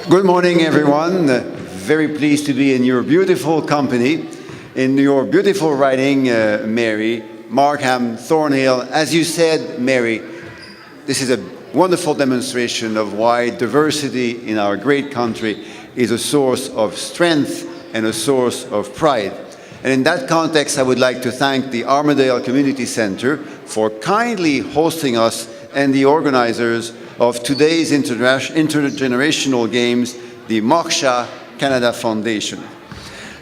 Good morning, everyone. Very pleased to be in your beautiful company, in your beautiful riding, Mary, Markham, Thornhill. As you said, Mary, this is a wonderful demonstration of why diversity in our great country is a source of strength and a source of pride. And in that context, I would like to thank the Armadale Community Center for kindly hosting us and the organizers of today's intergenerational games, the Moksha Canada Foundation.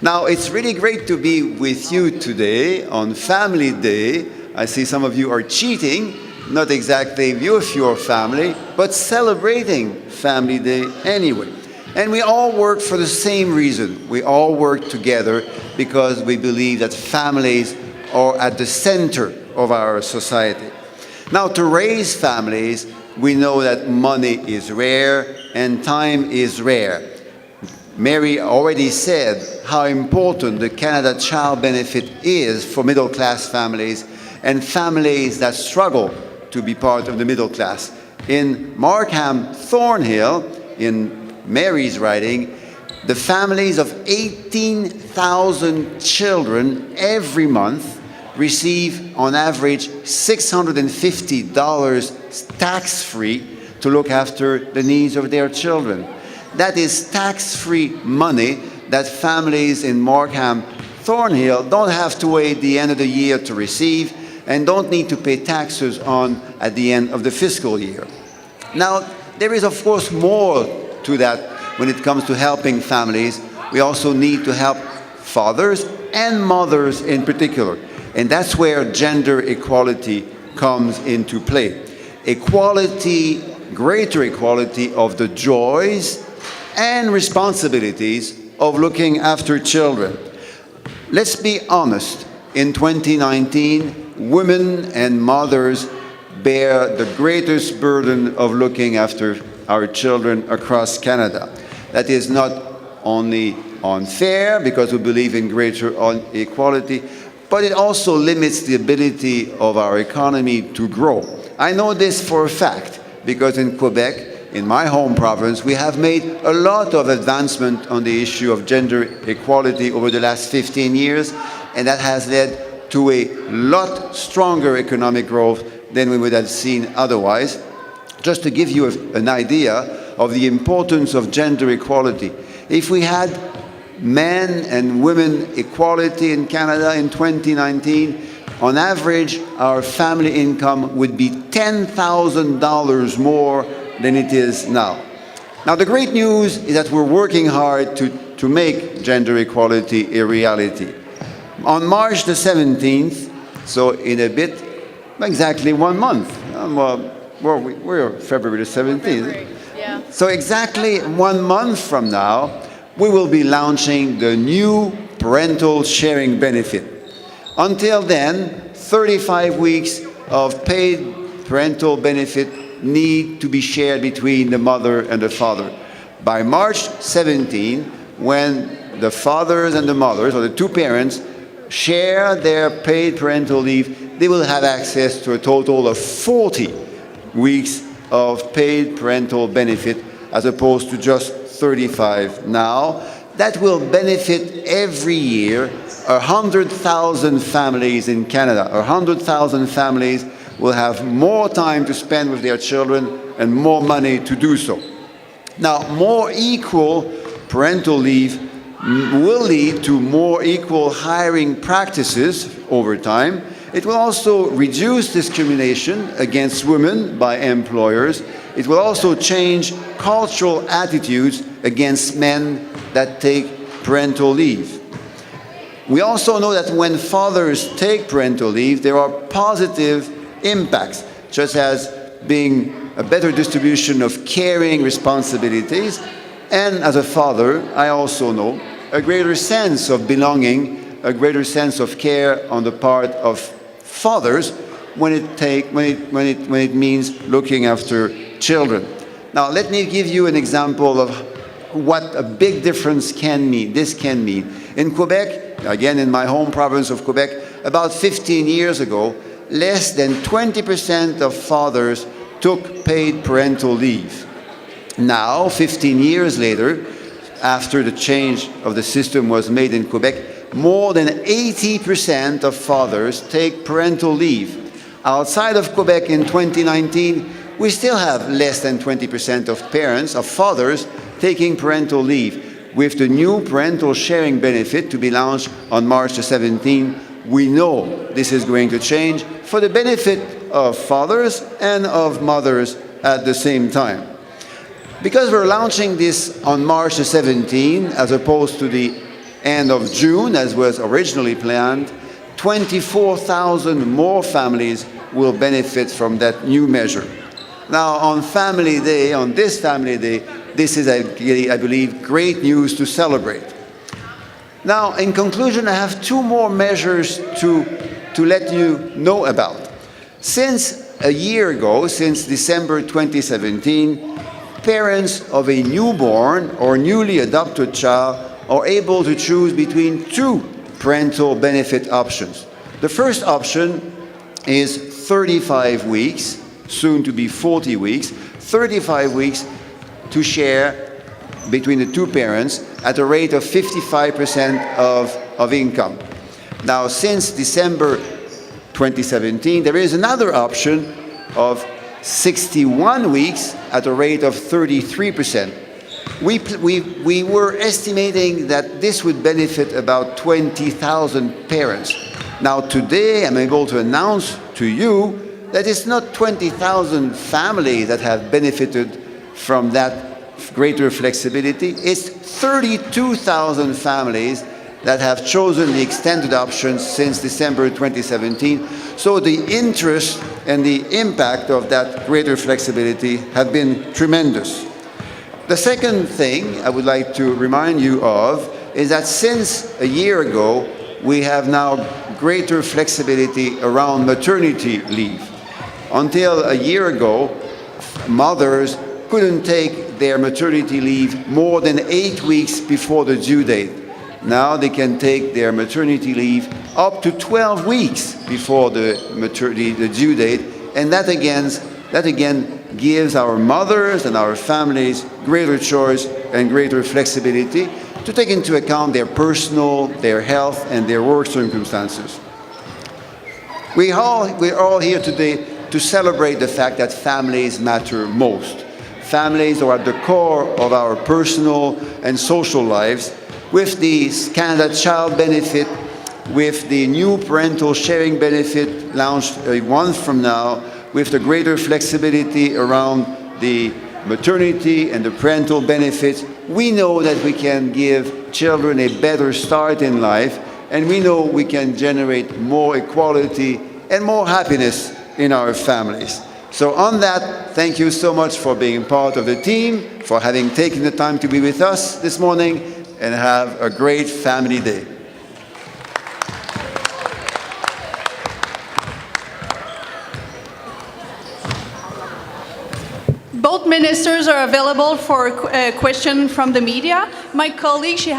Now, it's really great to be with you today on Family Day. I see some of you are cheating, not exactly with your family, but celebrating Family Day anyway. And we all work for the same reason. We all work together because we believe that families are at the center of our society. Now, to raise families, we know that money is rare and time is rare. Mary already said how important the Canada Child Benefit is for middle-class families and families that struggle to be part of the middle class. In Markham Thornhill, in Mary's riding, the families of 18,000 children every month receive on average $650 tax-free to look after the needs of their children. That is tax-free money that families in Markham Thornhill don't have to wait the end of the year to receive and don't need to pay taxes on at the end of the fiscal year. Now, there is of course more to that when it comes to helping families. We also need to help fathers and mothers in particular. And that's where gender equality comes into play. Equality, greater equality of the joys and responsibilities of looking after children. Let's be honest, in 2019, women and mothers bear the greatest burden of looking after our children across Canada. That is not only unfair because we believe in greater equality, but it also limits the ability of our economy to grow. I know this for a fact because in Quebec, in my home province, we have made a lot of advancement on the issue of gender equality over the last 15 years, and that has led to a lot stronger economic growth than we would have seen otherwise. Just to give you an idea of the importance of gender equality, if we had men and women equality in Canada in 2019, on average, our family income would be $10,000 more than it is now. Now, the great news is that we're working hard to make gender equality a reality. On March the 17th, so in a bit, exactly 1 month, we're February the 17th. Yeah. So exactly 1 month from now, we will be launching the new parental sharing benefit. Until then, 35 weeks of paid parental benefit need to be shared between the mother and the father. By March 17, when the fathers and the mothers, or the two parents, share their paid parental leave, they will have access to a total of 40 weeks of paid parental benefit as opposed to just 35 now. That will benefit every year 100,000 families in Canada. 100,000 families will have more time to spend with their children and more money to do so. Now, more equal parental leave will lead to more equal hiring practices over time. It will also reduce discrimination against women by employers. It will also change cultural attitudes against men that take parental leave. We also know that when fathers take parental leave, there are positive impacts, such as being a better distribution of caring responsibilities, and as a father, I also know a greater sense of belonging, a greater sense of care on the part of fathers when it means looking after children. Now, let me give you an example of what a big difference this can mean. In Quebec, again in my home province of Quebec, about 15 years ago, less than 20% of fathers took paid parental leave. Now, 15 years later, after the change of the system was made in Quebec, more than 80% of fathers take parental leave. Outside of Quebec in 2019, we still have less than 20% of parents, of fathers, taking parental leave. With the new parental sharing benefit to be launched on March the 17th, we know this is going to change for the benefit of fathers and of mothers at the same time. Because we're launching this on March the 17th, as opposed to the end of June, as was originally planned, 24,000 more families will benefit from that new measure. Now, on Family Day, on this Family Day, this is, I believe, great news to celebrate. Now, in conclusion, I have two more measures to let you know about. Since a year ago, since December 2017, parents of a newborn or newly adopted child are able to choose between two parental benefit options. The first option is 35 weeks, soon to be 40 weeks, 35 weeks to share between the two parents at a rate of 55% of income. Now, since December 2017, there is another option of 61 weeks at a rate of 33%. We were estimating that this would benefit about 20,000 parents. Now today I'm able to announce to you that it's not 20,000 families that have benefited from that greater flexibility. It's 32,000 families that have chosen the extended option since December 2017. So the interest and the impact of that greater flexibility have been tremendous. The second thing I would like to remind you of is that since a year ago, we have now greater flexibility around maternity leave. Until a year ago, mothers couldn't take their maternity leave more than 8 weeks before the due date. Now they can take their maternity leave up to 12 weeks before the due date, and that again gives our mothers and our families greater choice and greater flexibility to take into account their personal, their health, and their work circumstances. We're all here today to celebrate the fact that families matter most. Families are at the core of our personal and social lives. With the Canada Child Benefit, with the new parental sharing benefit launched a month from now, with the greater flexibility around the maternity and the parental benefits, we know that we can give children a better start in life, and we know we can generate more equality and more happiness in our families. So on that, thank you so much for being part of the team, for having taken the time to be with us this morning, and have a great Family Day. Both ministers are available for a question from the media. My colleague, she has